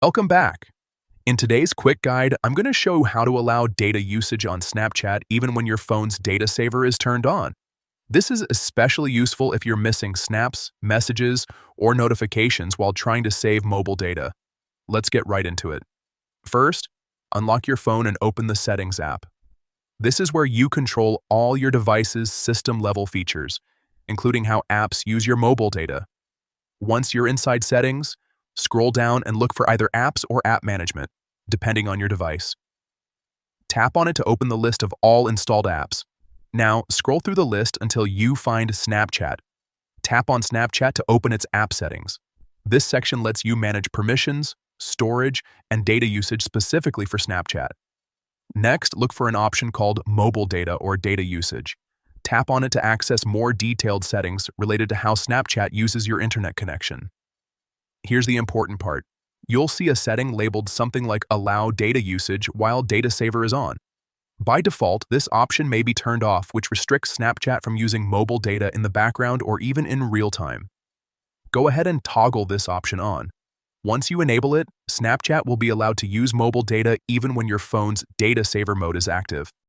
Welcome back. In today's quick guide, I'm going to show how to allow data usage on Snapchat even when your phone's data saver is turned on. This is especially useful if you're missing snaps, messages, or notifications while trying to save mobile data. Let's get right into it. First, unlock your phone and open the Settings app. This is where you control all your device's system-level features, including how apps use your mobile data. Once you're inside Settings, scroll down and look for either Apps or App Management, depending on your device. Tap on it to open the list of all installed apps. Now, scroll through the list until you find Snapchat. Tap on Snapchat to open its app settings. This section lets you manage permissions, storage, and data usage specifically for Snapchat. Next, look for an option called Mobile Data or Data Usage. Tap on it to access more detailed settings related to how Snapchat uses your internet connection. Here's the important part. You'll see a setting labeled something like Allow Data Usage while Data Saver is on. By default, this option may be turned off, which restricts Snapchat from using mobile data in the background or even in real time. Go ahead and toggle this option on. Once you enable it, Snapchat will be allowed to use mobile data even when your phone's data saver mode is active.